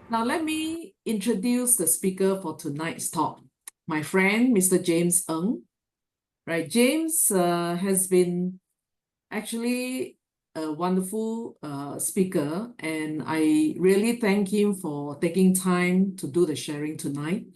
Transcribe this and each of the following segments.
Now, let me introduce the speaker for tonight's talk, my friend, Mr. James Ng. Right, James has been actually a wonderful speaker, and I really thank him for taking time to do the sharing tonight.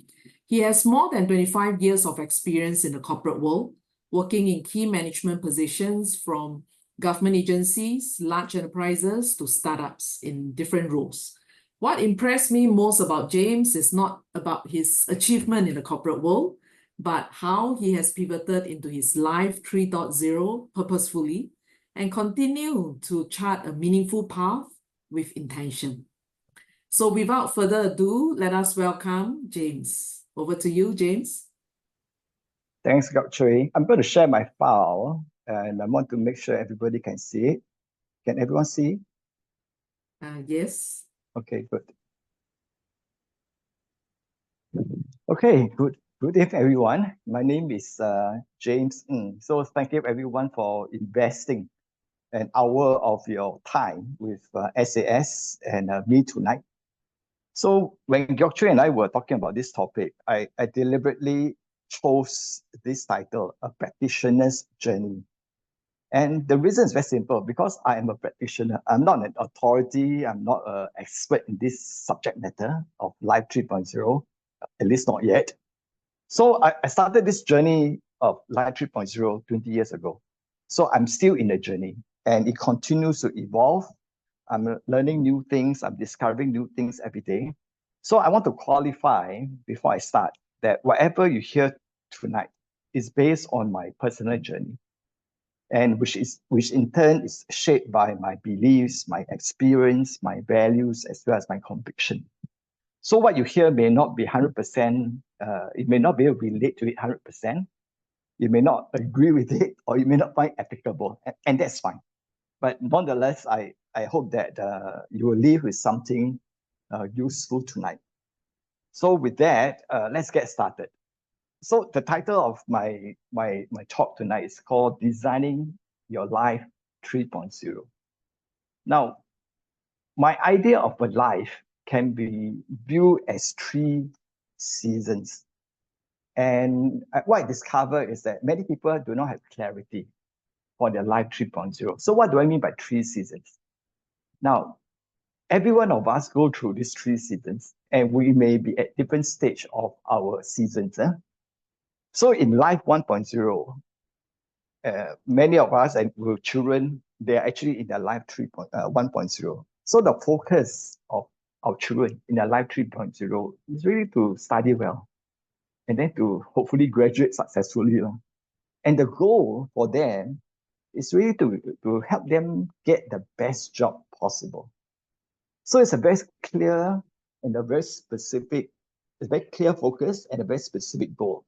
He has more than 25 years of experience in the corporate world, working in key management positions from government agencies, large enterprises to startups in different roles. What impressed me most about James is not about his achievement in the corporate world, but how he has pivoted into his life 3.0 purposefully and continue to chart a meaningful path with intention. So without further ado, let us welcome James. Over to you, James. Thanks, Gokchui. I'm going to share my file and I want to make sure everybody can see it. Can everyone see? Yes. Okay, good. Okay, good evening, everyone. My name is James Ng. So thank you, everyone, for investing an hour of your time with SAS and me tonight. So when Gokchui and I were talking about this topic, I deliberately chose this title, A Practitioner's Journey. And the reason is very simple, because I am a practitioner. I'm not an authority. I'm not an expert in this subject matter of Life 3.0, at least not yet. So I started this journey of Life 3.0 20 years ago. So I'm still in the journey and it continues to evolve. I'm learning new things. I'm discovering new things every day. So I want to qualify before I start that whatever you hear tonight is based on my personal journey, and which in turn is shaped by my beliefs, my experience, my values, as well as my conviction. So what you hear may not be 100%, it may not be able to relate to it 100%. You may not agree with it, or you may not find applicable, and that's fine. But nonetheless, I hope that you will leave with something useful tonight. So with that, let's get started. So the title of my talk tonight is called Designing Your Life 3.0. Now, my idea of a life can be viewed as 3 seasons. And what I discovered is that many people do not have clarity for their life 3.0. So what do I mean by 3 seasons? Now, every one of us go through these 3 seasons, and we may be at different stage of our seasons. So in life 1.0, many of us and with children, they're actually in their life 1.0. So the focus of our children in their life 3.0 is really to study well and then to hopefully graduate successfully. And the goal for them is really to help them get the best job possible. So it's a very clear and a very specific, it's very clear focus and a very specific goal.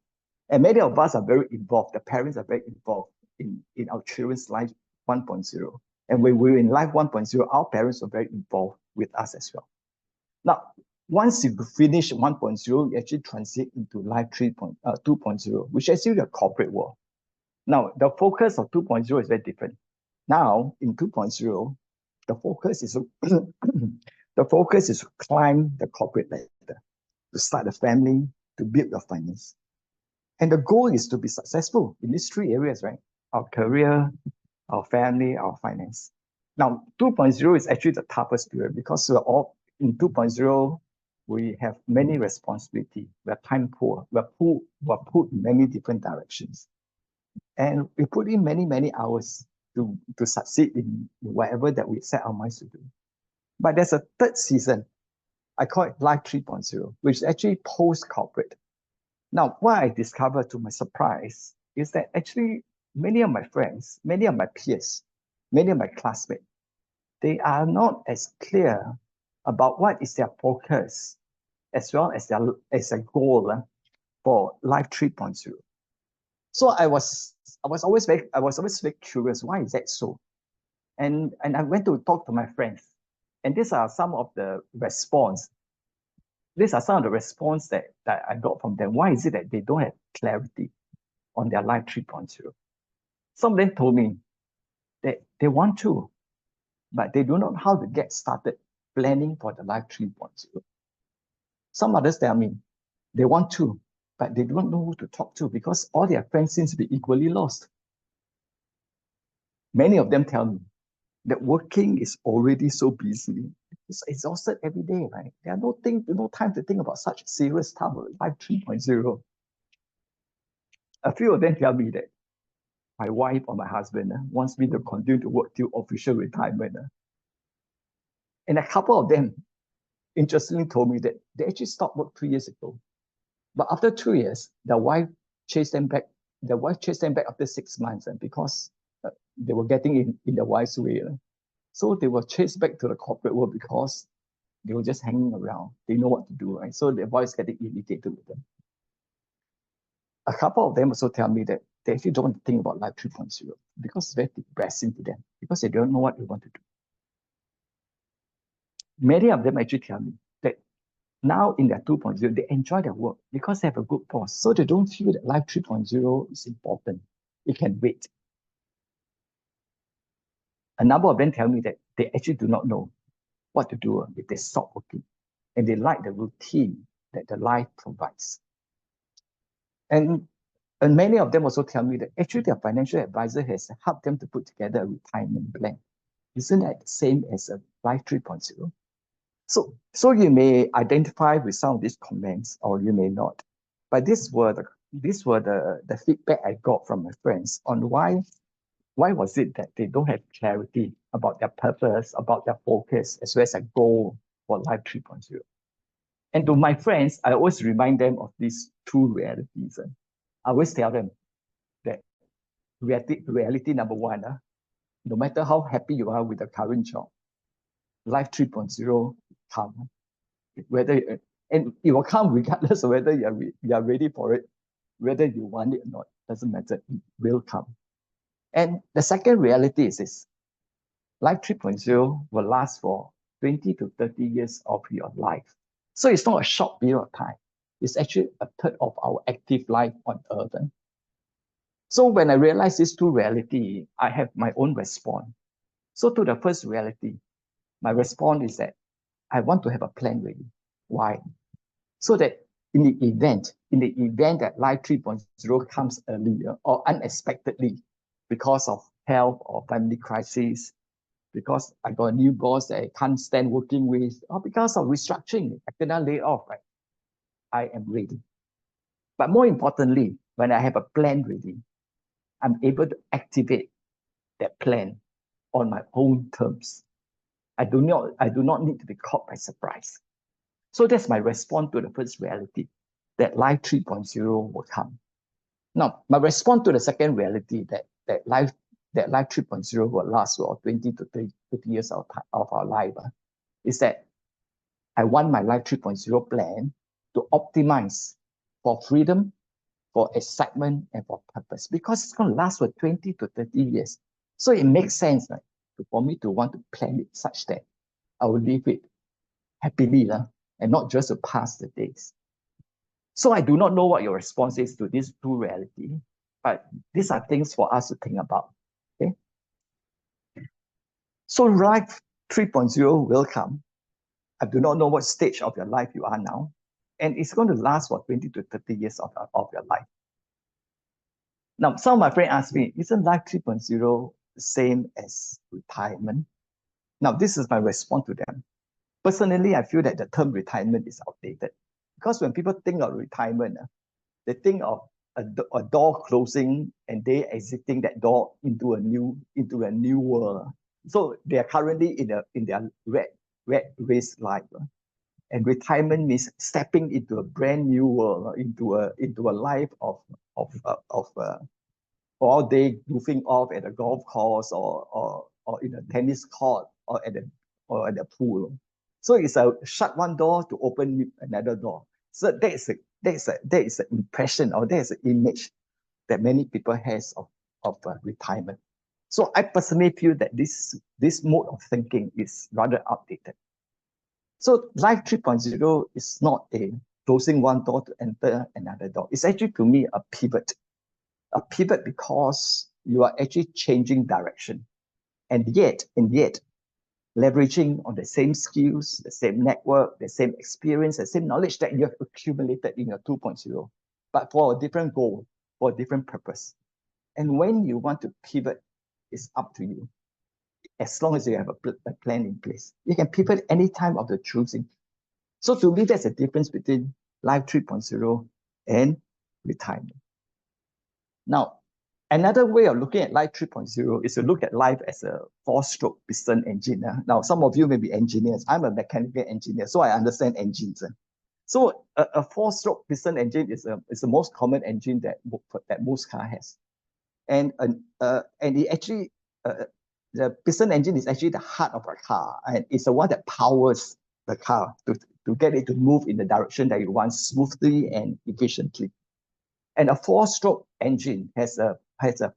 And many of us are very involved. The parents are very involved in our children's life 1.0. And when we were in life 1.0, our parents were very involved with us as well. Now, once you finish 1.0, you actually transit into life 2.0, which is actually the corporate world. Now, the focus of 2.0 is very different. Now, in 2.0, the focus is the focus is to climb the corporate ladder, to start a family, to build your finance. And the goal is to be successful in these 3 areas, right? Our career, our family, our finance. Now, 2.0 is actually the toughest period because we're all in 2.0, we have many responsibility. We're time poor. We're put in many different directions. And we put in many hours to succeed in whatever that we set our minds to do. But there's a 3rd season. I call it Life 3.0, which is actually post-corporate. Now, what I discovered to my surprise is that actually many of my friends, many of my peers, many of my classmates, they are not as clear about what is their focus as well as their goal for Life 3.0. So I was always very curious, why is that so? And I went to talk to my friends, and these are some of the response. These are some of the response that I got from them. Why is it that they don't have clarity on their life 3.0? Some of them told me that they want to, but they don't know how to get started planning for the life 3.0. Some others tell me they want to, but they don't know who to talk to because all their friends seem to be equally lost. Many of them tell me that working is already so busy. It's exhausted every day, right? There are no time to think about such serious stuff like Life 3.0. A few of them tell me that my wife or my husband wants me to continue to work till official retirement. And a couple of them, interestingly, told me that they actually stopped work 3 years ago. But after 2 years, their wife chased them back. Their wife chased them back after 6 months, and because they were getting in the wife's way. So they were chased back to the corporate world because they were just hanging around. They know what to do, right? So their voice getting irritated with them. A couple of them also tell me that they actually don't want to think about Life 3.0 because it's very depressing to them because they don't know what they want to do. Many of them actually tell me that now in their 2.0, they enjoy their work because they have a good boss. So they don't feel that Life 3.0 is important. It can wait. A number of them tell me that they actually do not know what to do if they stop working. And they like the routine that the life provides. And many of them also tell me that actually their financial advisor has helped them to put together a retirement plan. Isn't that the same as a Life 3.0? So you may identify with some of these comments or you may not. But these were the feedback I got from my friends on why was it that they don't have clarity about their purpose, about their focus, as well as a goal for Life 3.0. And to my friends, I always remind them of these two realities. I always tell them that reality number one, no matter how happy you are with the current job, Life 3.0 come. And it will come regardless of whether you are ready for it, whether you want it or not, doesn't matter, it will come. And the second reality is this: Life 3.0 will last for 20 to 30 years of your life. So it's not a short period of time. It's actually a third of our active life on Earth. So when I realize these two realities, I have my own response. So to the first reality, my response is that I want to have a plan ready. Why? So that in the event that Life 3.0 comes earlier or unexpectedly because of health or family crisis, because I got a new boss that I can't stand working with, or because of restructuring, I cannot lay off, right? I am ready. But more importantly, when I have a plan ready, I'm able to activate that plan on my own terms. I do not need to be caught by surprise. So that's my response to the first reality, that Life 3.0 will come. Now, my response to the second reality, that Life 3.0 will last for 20 to 30 years of our life, is that I want my Life 3.0 plan to optimize for freedom, for excitement, and for purpose, because it's going to last for 20 to 30 years. So it makes sense, right, for me to want to plan it such that I will live it happily, and not just to pass the days. So I do not know what your response is to these two realities, but these are things for us to think about. Okay. So Life 3.0 will come. I do not know what stage of your life you are now, and it's going to last for 20 to 30 years of your life. Now, some of my friends ask me, isn't Life 3.0 the same as retirement? Now, this is my response to them. Personally, I feel that the term retirement is outdated, because when people think of retirement, they think of a door closing and they exiting that door into a new world. So they are currently in their red race life. And retirement means stepping into a brand new world, into a life of all day goofing off at a golf course or in a tennis court or at the pool. So it's a shut one door to open another door. So that is an impression, or that is an image that many people has of retirement. So I personally feel that this mode of thinking is rather outdated. So Life 3.0 is not a closing one door to enter another door. It's actually, to me, a pivot because you are actually changing direction. And yet, leveraging on the same skills, the same network, the same experience, the same knowledge that you have accumulated in your 2.0, but for a different goal, for a different purpose. And when you want to pivot, it's up to you. As long as you have a plan in place, you can pivot any time of the choosing. So to me, that's the difference between Life 3.0 and retirement. Now, another way of looking at Life 3.0 is to look at life as a four-stroke piston engine. Now, some of you may be engineers. I'm a mechanical engineer, so I understand engines. So a four-stroke piston engine is the most common engine that most car has. And it actually, the piston engine is actually the heart of a car, and it's the one that powers the car to get it to move in the direction that you want smoothly and efficiently. And a four-stroke engine has a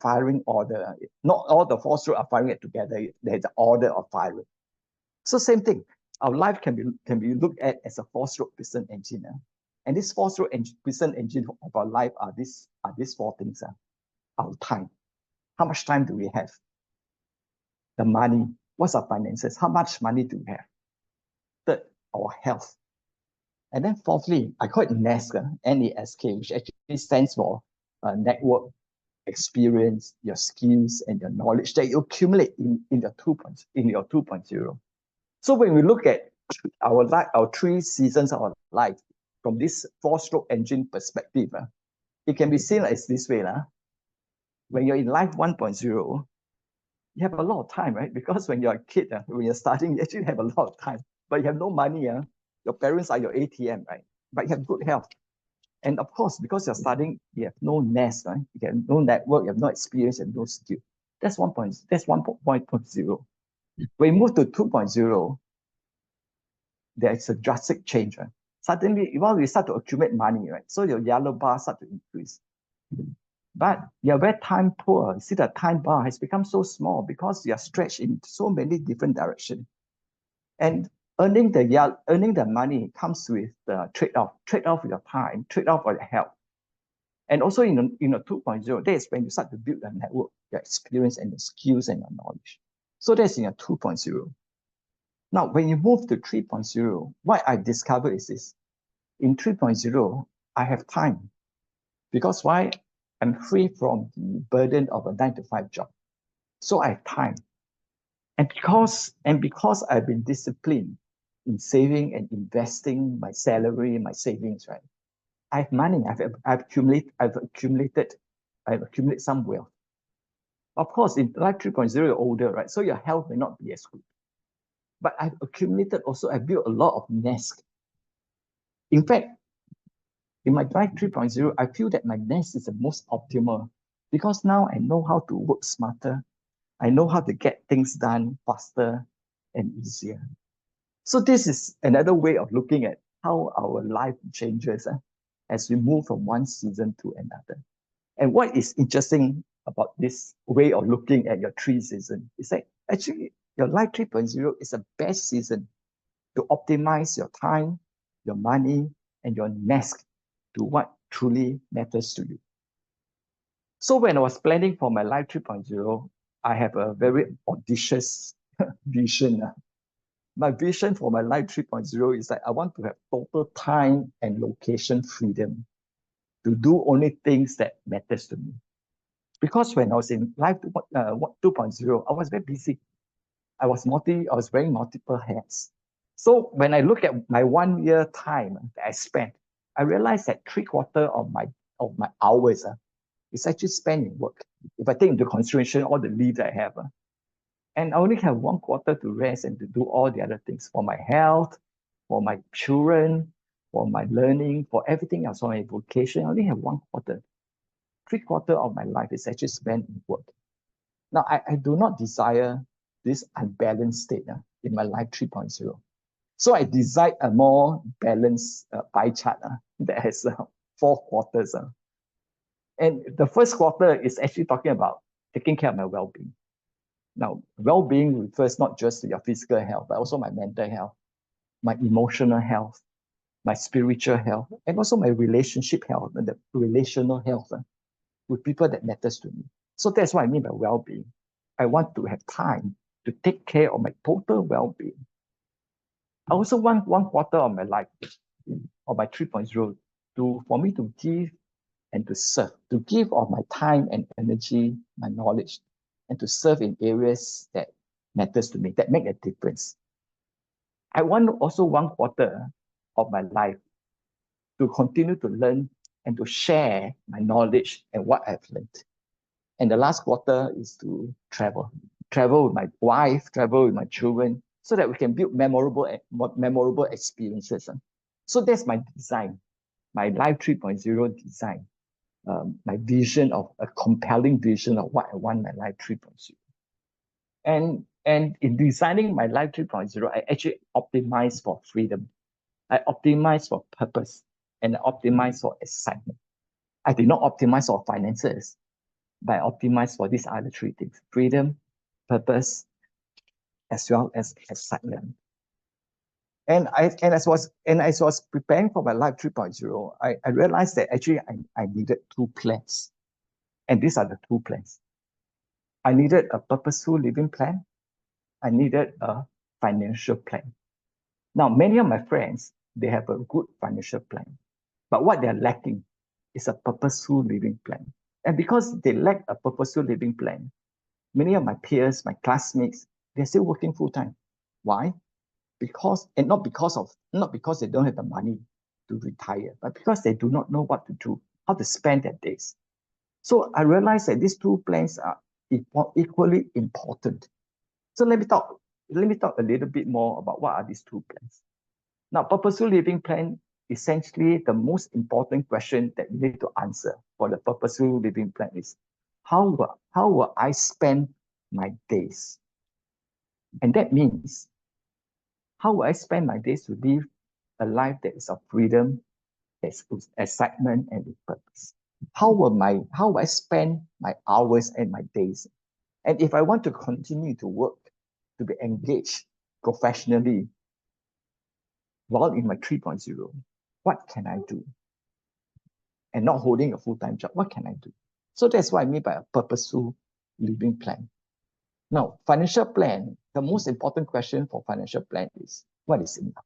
firing order. Not all the four-stroke are firing it together. There's an order of firing. So same thing. Our life can be looked at as a four-stroke piston engine. And this four-stroke piston engine of our life are these four things. Our time. How much time do we have? The money. What's our finances? How much money do we have? Third, our health. And then fourthly, I call it NESK, N-E-S-K, which actually stands for network, experience, your skills, and your knowledge that you accumulate in your 2.0. So when we look at our 3 seasons of our life from this four-stroke engine perspective, it can be seen as this way. When you're in life 1.0, you have a lot of time, right? Because when you're a kid, when you're starting, you actually have a lot of time, but you have no money. Your parents are your ATM, right? But you have good health. And of course, because you're studying, you have no nest, right? You have no network, you have no experience, and no skill. That's 1.0. When you move to 2.0, there is a drastic change, right? Suddenly, you start to accumulate money, right? So your yellow bar starts to increase. But you're very time poor. You see, the time bar has become so small because you're stretched in so many different directions. And earning the money comes with the trade-off your time, trade-off your health. And also in a 2.0, that is when you start to build a network, your experience and your skills and your knowledge. So that's in a 2.0. Now, when you move to 3.0, what I discovered is this. In 3.0, I have time. Because why? I'm free from the burden of a 9-to-5 job. So I have time. And because I've been disciplined in saving and investing my salary, my savings, right? I have money. I've accumulated some wealth. Of course, in Life 3.0, you're older, right? So your health may not be as good. But I've accumulated also, I've built a lot of nest. In fact, in my Life 3.0, I feel that my nest is the most optimal because now I know how to work smarter. I know how to get things done faster and easier. So this is another way of looking at how our life changes as we move from one season to another. And what is interesting about this way of looking at your 3 seasons is that actually your Life 3.0 is the best season to optimize your time, your money, and your nest to what truly matters to you. So when I was planning for my Life 3.0, I have a very audacious vision. My vision for my Life 3.0 is that I want to have total time and location freedom to do only things that matters to me. Because when I was in Life 2.0, I was very busy. I was wearing multiple hats. So when I look at my 1 year time that I spent, I realized that 3/4 of my hours is actually spent in work. If I take into consideration all the leave that I have, and I only have 1/4 to rest and to do all the other things for my health, for my children, for my learning, for everything else, for my vocation. I only have 1/4. 3/4 of my life is actually spent in work. Now, I do not desire this unbalanced state in my Life 3.0. So I designed a more balanced pie chart that has 4 quarters. And the first quarter is actually talking about taking care of my well-being. Now, well-being refers not just to your physical health, but also my mental health, my emotional health, my spiritual health, and also my relationship health, and the relational health with people that matters to me. So that's what I mean by well-being. I want to have time to take care of my total well-being. I also want 1/4 of my life, of my 3.0, for me to give and to serve, to give of my time and energy, my knowledge, and to serve in areas that matters to me, that make a difference. I want also 1/4 of my life to continue to learn and to share my knowledge and what I've learned. And the last quarter is to travel with my wife, travel with my children, so that we can build memorable experiences. So that's my design, my Life 3.0 design, my vision of a compelling vision of what I want my Life 3.0. And in designing my Life 3.0, I actually optimize for freedom. I optimize for purpose, and I optimize for excitement. I did not optimize for finances, but I optimize for these other three things: freedom, purpose, as well as excitement. And as I was preparing for my Life 3.0, I realized that actually I needed two plans. And these are the two plans. I needed a purposeful living plan. I needed a financial plan. Now, many of my friends, they have a good financial plan, but what they're lacking is a purposeful living plan. And because they lack a purposeful living plan, many of my peers, my classmates, they're still working full-time. Why? Not because they don't have the money to retire, but because they do not know what to do, how to spend their days. So I realized that these two plans are equally important. So let me talk a little bit more about what are these two plans. Now, purposeful living plan, essentially the most important question that you need to answer for the purposeful living plan is, how will I spend my days? And that means, how will I spend my days to live a life that is of freedom, excitement, and with purpose? How will I spend my hours and my days? And if I want to continue to work, to be engaged professionally while in my 3.0, what can I do? And not holding a full-time job, what can I do? So that's what I mean by a purposeful living plan. Now, financial plan, the most important question for financial plan is, what is enough?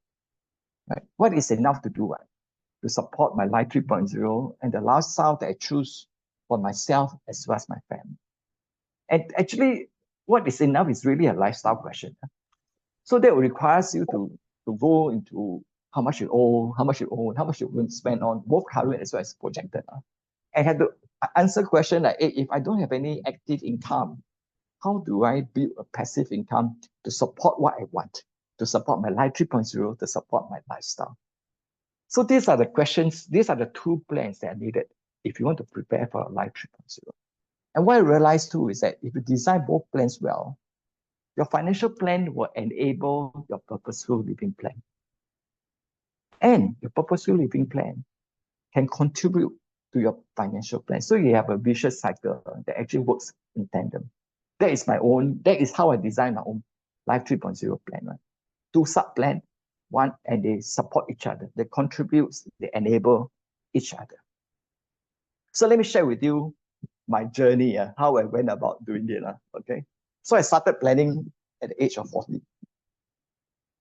Right? What is enough to do what? To support my Life 3.0 and the lifestyle that I choose for myself as well as my family. And actually, what is enough is really a lifestyle question. So that requires you to go into how much you owe, how much you going to spend on both current as well as projected. I had to answer question like, hey, if I don't have any active income, how do I build a passive income to support what I want, to support my Life 3.0, to support my lifestyle? So these are the questions, these are the two plans that are needed if you want to prepare for a Life 3.0. And what I realized too is that if you design both plans well, your financial plan will enable your purposeful living plan. And your purposeful living plan can contribute to your financial plan. So you have a vicious cycle that actually works in tandem. That is how I design my own Life 3.0 plan, right? Two sub-plans, one, and they support each other. They contribute, they enable each other. So let me share with you my journey, how I went about doing it. Okay. So I started planning at the age of 40.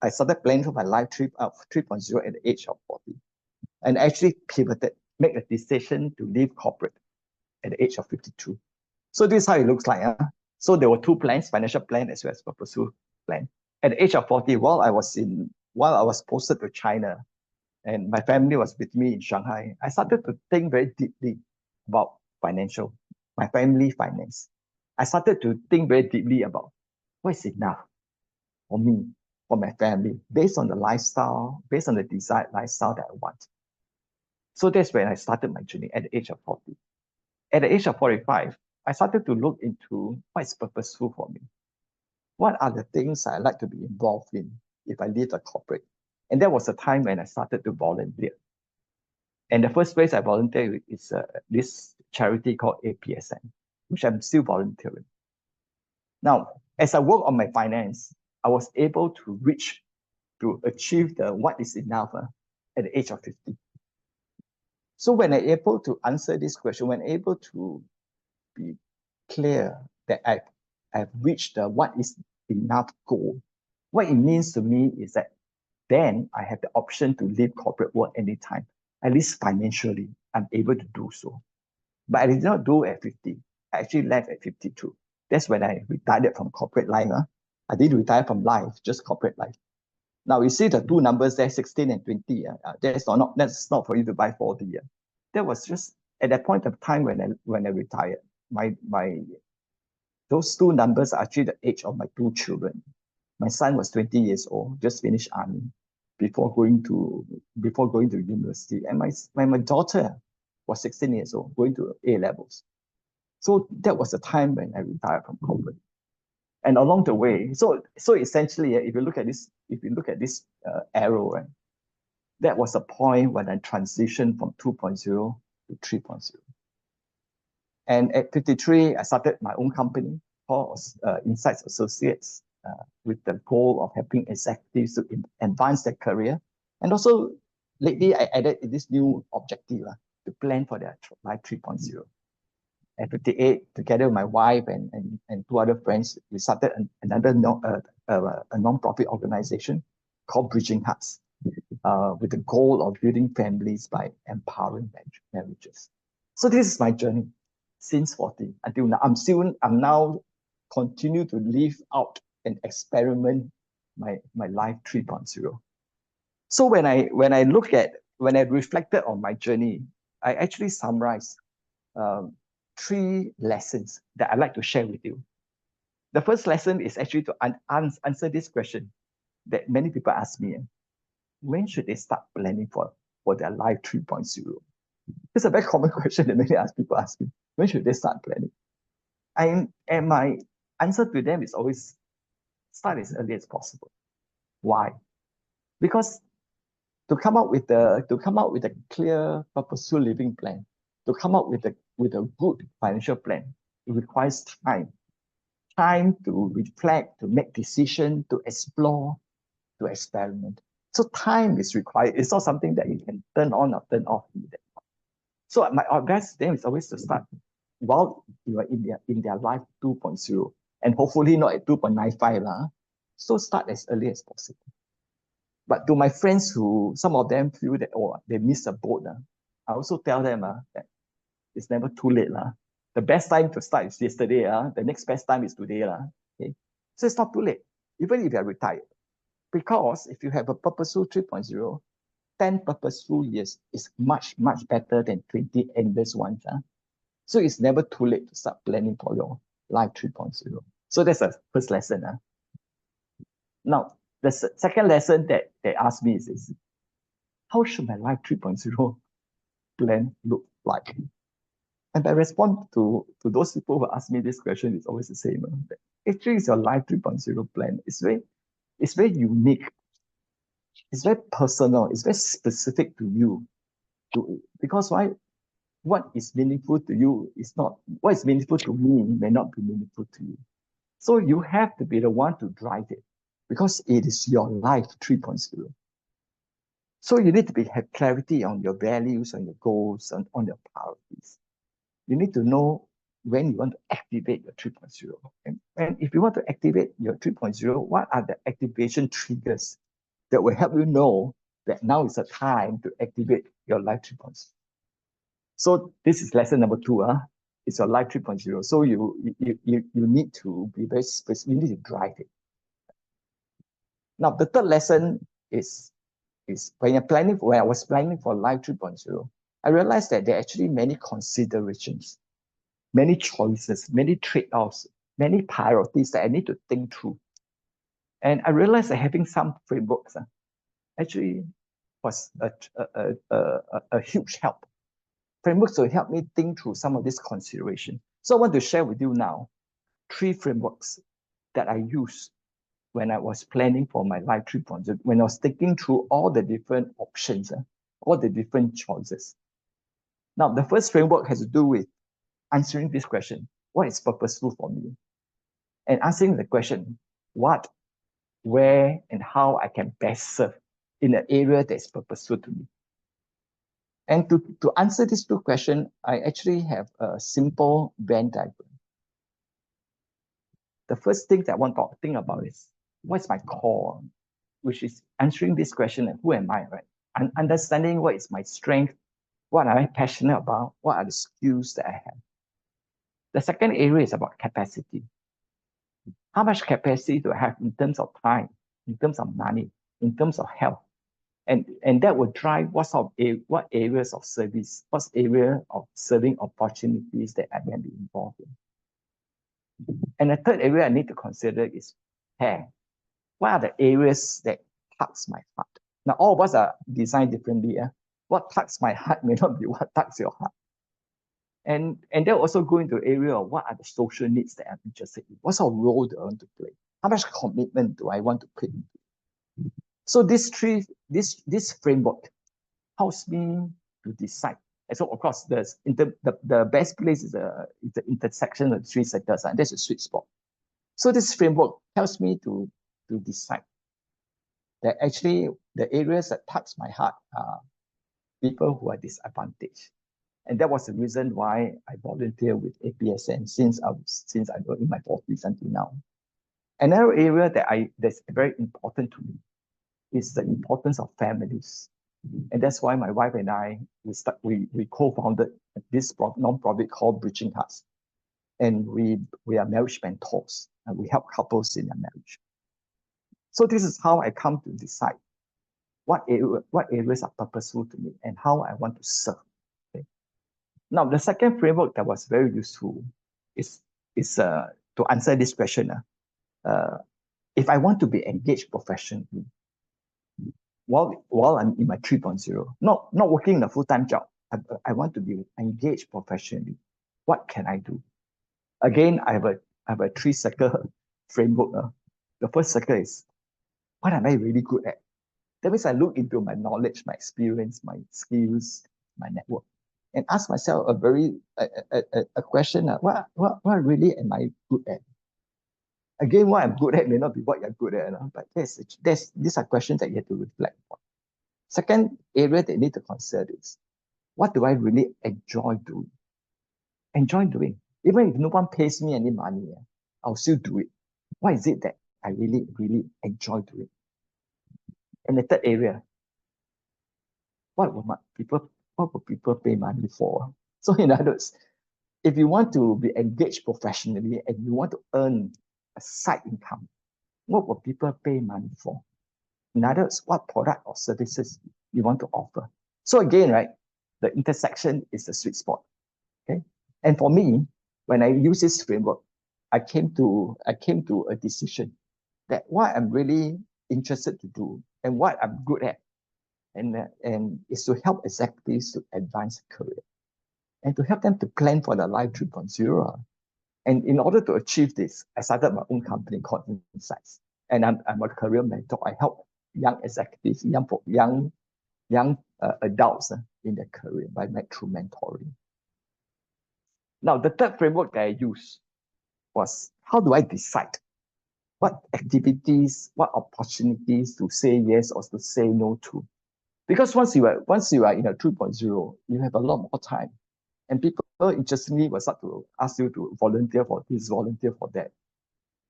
I started planning for my Life 3.0 at the age of 40. And actually pivoted, make a decision to leave corporate at the age of 52. So this is how it looks like. So there were two plans, financial plan as well as purposeful plan. At the age of 40, while I was posted to China and my family was with me in Shanghai, I started to think very deeply about my family finance. I started to think very deeply about what is enough for me, for my family, based on the lifestyle, based on the desired lifestyle that I want. So that's when I started my journey at the age of 40. At the age of 45, I started to look into what is purposeful for me. What are the things I like to be involved in if I leave the corporate? And that was the time when I started to volunteer. And the first place I volunteered is this charity called APSN, which I'm still volunteering. Now, as I work on my finance, I was able to achieve the what is enough at the age of 50. So when I'm able to answer this question, when I'm able to be clear that I've reached the what is enough goal. What it means to me is that then I have the option to leave corporate work anytime, at least financially, I'm able to do so. But I did not do at 50. I actually left at 52. That's when I retired from corporate life. I didn't retire from life, just corporate life. Now you see the two numbers there, 16 and 20. That's not for you to buy 40. That was just at that point of time when I retired. Those two numbers are actually the age of my two children. My son was 20 years old, just finished army before going to university. And my daughter was 16 years old, going to A levels. So that was the time when I retired from corporate. And along the way, so essentially, if you look at this arrow, right, that was a point when I transitioned from 2.0 to 3.0. And at 53, I started my own company called Insights Associates, with the goal of helping executives to advance their career. And also, lately, I added this new objective to plan for their life 3.0. At 58, together with my wife and two other friends, we started another a non-profit organization called Bridging Hearts, with the goal of building families by empowering marriages. So this is my journey since 40 until now. I'm now continue to live out and experiment my life 3.0. So when I reflected on my journey, I actually summarized 3 lessons that I'd like to share with you. The first lesson is actually to answer this question that many people ask me: when should they start planning for their life 3.0? It's a very common question that many people ask me. When should they start planning? And my answer to them is always start as early as possible. Why? Because to come up with a clear, purposeful living plan, to come up with a good financial plan, it requires time to reflect, to make decisions, to explore, to experiment. So time is required. It's not something that you can turn on or turn off. So my advice to them is always to start while you are in their life 2.0, and hopefully not at 2.95. So start as early as possible. But to my friends who, some of them feel that, they missed a boat, I also tell them that it's never too late. The best time to start is yesterday. The next best time is today. Okay? So it's not too late, even if you are retired. Because if you have a purposeful 3.0, 10 purposeful years is much, much better than 20 endless ones. So it's never too late to start planning for your life 3.0. So that's the first lesson. Now, the second lesson that they asked me is how should my life 3.0 plan look like? And my response to those people who ask me this question is always the same. Actually, it's your life 3.0 plan. It's very unique. It's very personal. It's very specific to you. Because why? What is meaningful to you is not, what is meaningful to me may not be meaningful to you. So you have to be the one to drive it, because it is your life 3.0. So you need to have clarity on your values, on your goals, on your priorities. You need to know when you want to activate your 3.0. And if you want to activate your 3.0, what are the activation triggers that will help you know that now is the time to activate your life 3.0? So this is lesson number 2. It's your life 3.0. So you need to be very specific. You need to drive it. Now, the third lesson is when I was planning for life 3.0, I realized that there are actually many considerations, many choices, many trade-offs, many priorities that I need to think through. And I realized that having some frameworks actually was a huge help. Frameworks will help me think through some of these considerations. So I want to share with you now 3 frameworks that I use when I was planning for my life 3.0, when I was thinking through all the different options, all the different choices. Now, the first framework has to do with answering this question: what is purposeful for me? And answering the question, what, where, and how I can best serve in an area that is purposeful to me. And to answer these 2 questions, I actually have a simple Venn diagram. the first thing that I want to think about is what's my core, which is answering this question, who am I, right? And understanding what is my strength, what am I passionate about, what are the skills that I have. The second area is about capacity. How much capacity do I have in terms of time, in terms of money, in terms of health? And that will drive what areas of service, what area of serving opportunities that I can be involved in. And the third area I need to consider is care. What are the areas that touch my heart? Now, all of us are designed differently. What touches my heart may not be what touches your heart. And they'll also go into the area of what are the social needs that I'm interested in. What sort of role do I want to play? How much commitment do I want to put into? So this framework helps me to decide. And so of course, the best place is the intersection of the three sectors, and that's a sweet spot. So this framework helps me to decide that actually the areas that touch my heart are people who are disadvantaged. And that was the reason why I volunteer with APSN since I was in my 40s until now. Another area that's very important to me is the importance of families. And that's why my wife and I, we co-founded this non-profit called Bridging Hearts. And we are marriage mentors, and we help couples in their marriage. So this is how I come to decide what areas are purposeful to me and how I want to serve. Okay? Now, the second framework that was very useful is to answer this question. If I want to be engaged professionally, while I'm in my 3.0, not working in a full-time job, I want to be engaged professionally. What can I do? Again, I have a 3-circle framework. The first circle is, what am I really good at? That means I look into my knowledge, my experience, my skills, my network, and ask myself a question: what really am I good at? Again, what I'm good at may not be what you're good at, but these are questions that you have to reflect on. Second area that you need to consider is, what do I really enjoy doing? Enjoy doing. Even if no one pays me any money, I'll still do it. What is it that I really, really enjoy doing? And the third area, what will people pay money for? So in other words, if you want to be engaged professionally and you want to earn a side income, what will people pay money for? In other words, what product or services you want to offer? So again, right, the intersection is the sweet spot. Okay, and for me, when I use this framework, I came to a decision that what I'm really interested to do and what I'm good at, and is to help executives to advance career and to help them to plan for their life 3.0. And in order to achieve this, I started my own company called Insights. And I'm a career mentor. I help young executives, young adults in their career through mentoring. Now, the third framework that I used was, how do I decide what activities, what opportunities to say yes or to say no to? Because once you are in a 2.0, you have a lot more time. And people interestingly will start to ask you to volunteer for this, volunteer for that.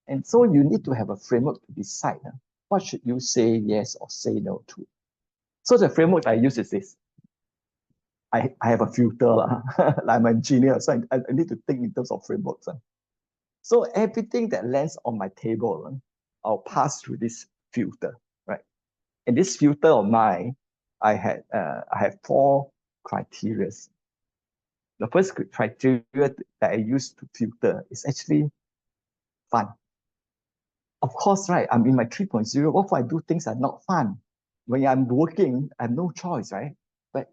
And so you need to have a framework to decide what should you say yes or say no to. So the framework I use is this. I have a filter. I'm an engineer, so I need to think in terms of frameworks. So everything that lands on my table, I'll pass through this filter, right? And this filter of mine, I have 4 criteria. The first criteria that I use to filter is actually fun. Of course, right, I'm in my 3.0. What if I do things that are not fun? When I'm working, I have no choice, right? But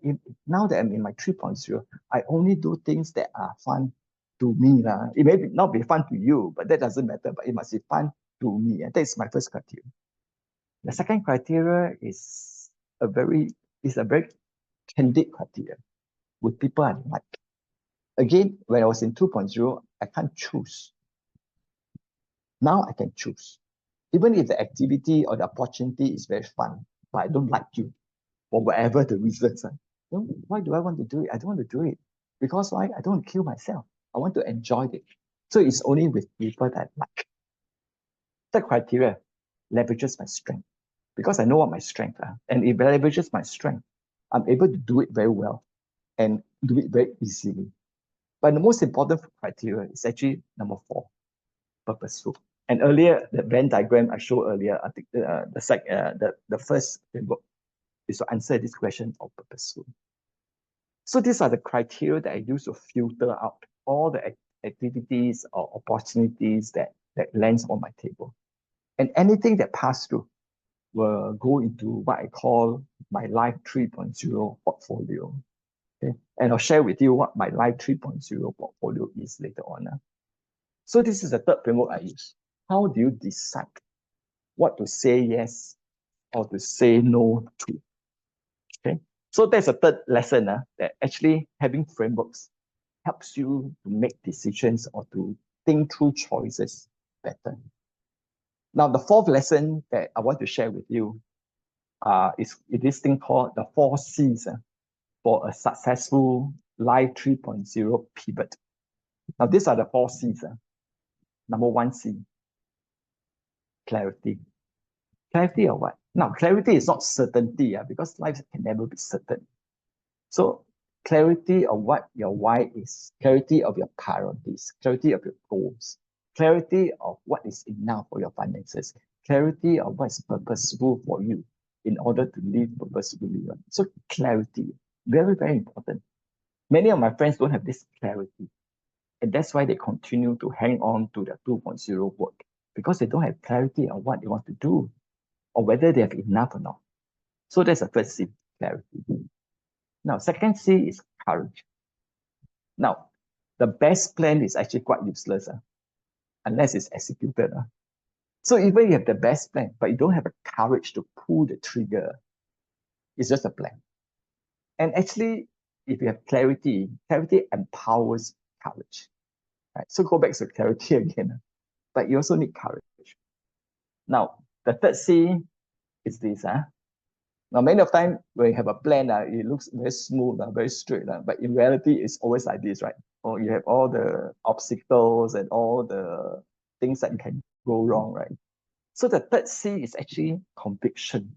now that I'm in my 3.0, I only do things that are fun to me. It may not be fun to you, but that doesn't matter. But it must be fun to me. And that's my first criteria. The second criteria is a very candid criteria with people I like. Again, when I was in 2.0, I can't choose. Now I can choose. Even if the activity or the opportunity is very fun, but I don't like you for whatever the reasons. Why do I want to do it? I don't want to do it. Because why? I don't want to kill myself. I want to enjoy it. So it's only with people that I like. Third criteria, leverages my strength. Because I know what my strengths are. And if it leverages my strength, I'm able to do it very well and do it very easily. But the most important criteria is actually number 4, purposeful. And earlier, the Venn diagram I showed earlier, I think the first framework is to answer this question of purposeful. So these are the criteria that I use to filter out all the activities or opportunities that lands on my table. And anything that pass through will go into what I call my Life 3.0 portfolio. Okay? And I'll share with you what my Life 3.0 portfolio is later on. So this is the third framework I use. How do you decide what to say yes or to say no to? Okay, so that's a third lesson that actually having frameworks helps you to make decisions or to think through choices better. Now, the fourth lesson that I want to share with you is this thing called the 4 C's for a successful Life 3.0 pivot. Now, these are the 4 C's. Number 1 C, clarity. Clarity of what? Now, clarity is not certainty because life can never be certain. So clarity of what your why is, clarity of your priorities, clarity of your goals, clarity of what is enough for your finances, clarity of what is purposeful for you in order to live purposefully. So clarity, very, very important. Many of my friends don't have this clarity. And that's why they continue to hang on to their 2.0 work because they don't have clarity on what they want to do or whether they have enough or not. So that's the first C, clarity. Now, second C is courage. Now, the best plan is actually quite useless unless it's executed. So even you have the best plan, but you don't have the courage to pull the trigger, it's just a plan. And actually, if you have clarity, clarity empowers courage. Right? So go back to clarity again, but you also need courage. Now, the third C is this. Now, many of the time when you have a plan, it looks very smooth, very straight, but in reality, it's always like this, right? Or you have all the obstacles and all the things that can go wrong, right? So the third C is actually conviction.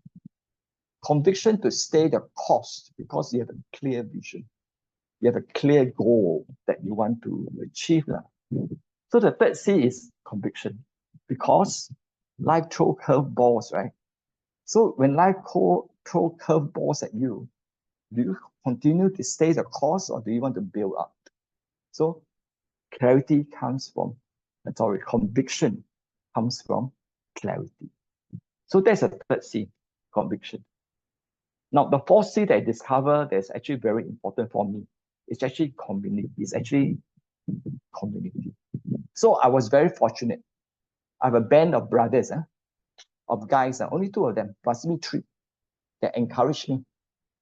Conviction to stay the course because you have a clear vision. You have a clear goal that you want to achieve. So the third C is conviction because life throw curveballs, right? So when life throw curveballs at you, do you continue to stay the course or do you want to build up? So clarity comes from, conviction comes from clarity. So that's a third C, conviction. Now, the fourth C that I discovered that's actually very important for me is actually community. It's actually community. So I was very fortunate. I have a band of brothers, of guys, only 2 of them, plus me 3, that encouraged me,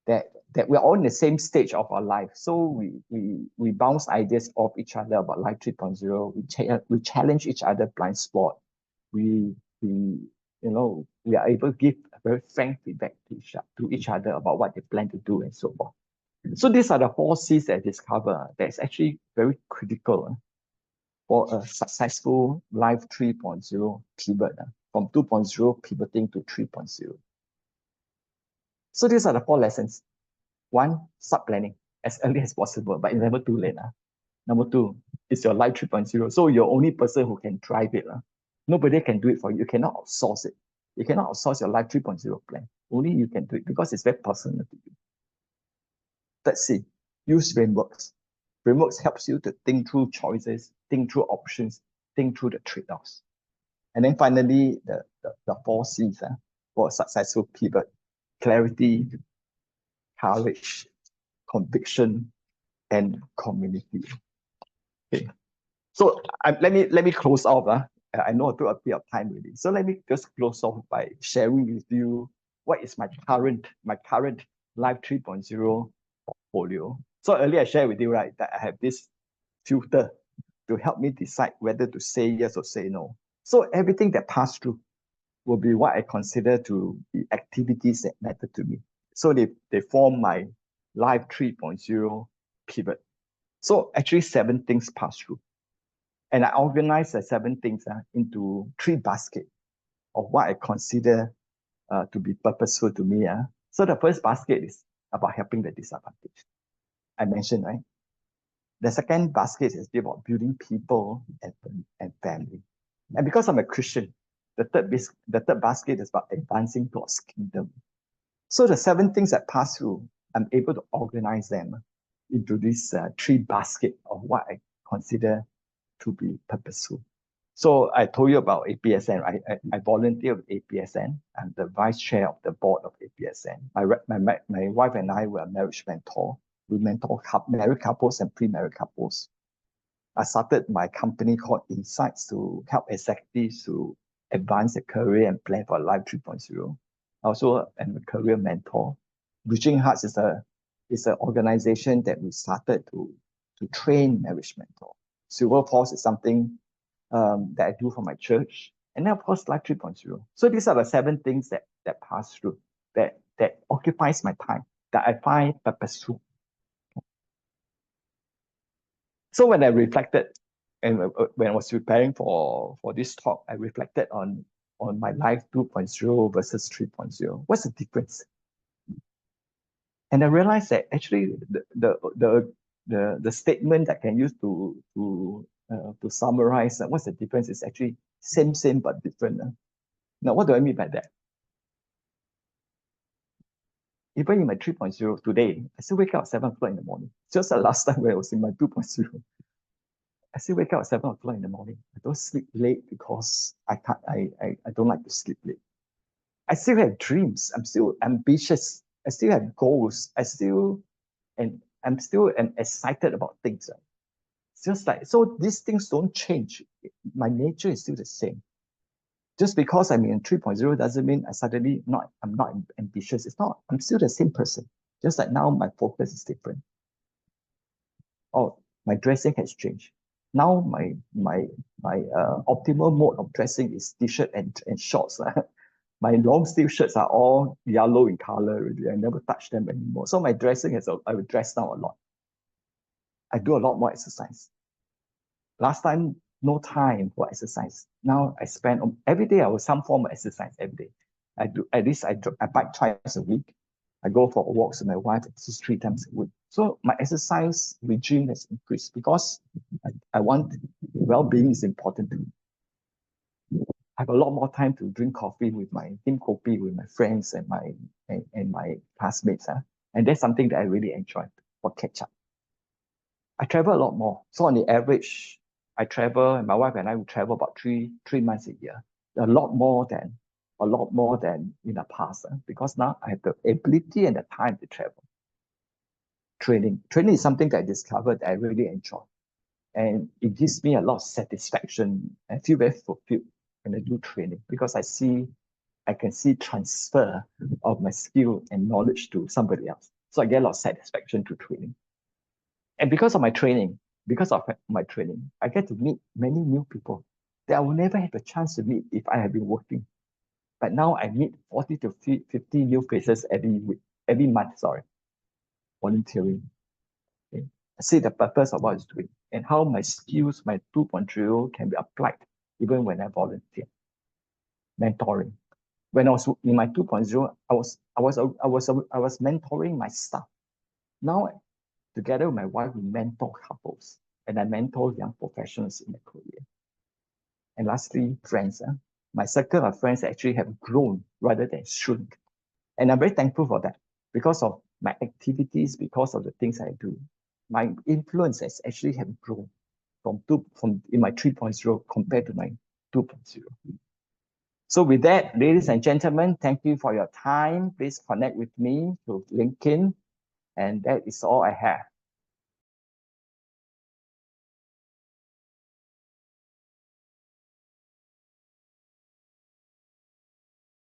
that we're all in the same stage of our life. So we bounce ideas off each other about Life 3.0. We challenge each other blind spot. We are able to give a very frank feedback to each other about what they plan to do and so forth. So these are the 4 C's that I discover that's actually very critical for a successful Life 3.0 pivot, from 2.0 pivoting to 3.0. So these are the 4 lessons. 1, start planning as early as possible, but it's never too late. Number 2, it's your Life 3.0. So you're the only person who can drive it. Nobody can do it for you. You cannot outsource it. You cannot outsource your Life 3.0 plan. Only you can do it because it's very personal to you. Let's see. Use frameworks. Frameworks helps you to think through choices, think through options, think through the trade-offs. And then finally, the 4 C's for a successful pivot: clarity, courage, conviction, and community. Okay. So let me close off. I know I took a bit of time already. So let me just close off by sharing with you what is my current Life 3.0 portfolio. So earlier I shared with you, right, that I have this filter to help me decide whether to say yes or say no. So everything that passed through will be what I consider to be activities that matter to me. So they form my Life 3.0 pivot. So actually 7 things pass through. And I organize the 7 things into 3 baskets. of what I consider to be purposeful to me. So the first basket is about helping the disadvantaged. I mentioned, right? The second basket is about building people and family. And because I'm a Christian, the third basket is about advancing God's kingdom. So the 7 things that pass through, I'm able to organize them into this 3 basket of what I consider to be purposeful. So I told you about APSN, right? I volunteer with APSN. I'm the vice chair of the board of APSN. My wife and I were a marriage mentor. We mentor married couples and pre-married couples. I started my company called Insights to help executives to advance their career and plan for life 3.0. I also am a career mentor. Reaching Hearts is an organization that we started to train marriage mentor. Silver Force is something that I do for my church. And then, of course, Life 3.0. So these are the 7 things that pass through, that occupies my time, that I find purposeful. So when I reflected, and when I was preparing for this talk, I reflected on my life 2.0 versus 3.0. What's the difference? And I realized that actually the statement that I can use to summarize what's the difference is actually same but different. Now, what do I mean by that? Even in my 3.0 today, I still wake up at 7 o'clock in the morning. Just the last time when I was in my 2.0. I still wake up at 7 o'clock in the morning. I don't sleep late because I don't like to sleep late. I still have dreams. I'm still ambitious. I still have goals. I'm still excited about things. It's just like, so these things don't change. My nature is still the same. Just because I'm in 3.0 doesn't mean I'm not ambitious. It's not. I'm still the same person. Just like now, my focus is different. Oh, my dressing has changed. Now my optimal mode of dressing is t-shirt and shorts. My long sleeve shirts are all yellow in color already. I never touch them anymore. So my dressing I will dress down a lot. I do a lot more exercise. Last time, no time for exercise. Now I spend every day. I will some form of exercise every day. I do at least I bike twice a week. I go for walks with my wife at least 3 times a week. So my exercise regime has increased because I want well-being is important to me. I have a lot more time to drink coffee with my friends and my classmates. And that's something that I really enjoy for catch up. I travel a lot more. So on the average, I travel, and my wife and I will travel about three months a year. A lot more than in the past, because now I have the ability and the time to travel. Training is something that I discovered that I really enjoy, and it gives me a lot of satisfaction. I feel very fulfilled when I do training because I can see transfer of my skill and knowledge to somebody else. So I get a lot of satisfaction to training. And because of my training, I get to meet many new people that I will never have a chance to meet if I have been working. But now I meet 40 to 50 new faces every month, volunteering. Okay. I see the purpose of what it's doing and how my skills, my 2.0 can be applied even when I volunteer. Mentoring. When I was in my 2.0, I was mentoring my staff. Now, together with my wife, we mentor couples, and I mentor young professionals in their career. And lastly, friends. My circle of friends actually have grown rather than shrunk. And I'm very thankful for that because of my activities, because of the things I do. My influence has actually have grown from in my 3.0 compared to my 2.0. So with that, ladies and gentlemen, thank you for your time. Please connect with me through LinkedIn. And that is all I have.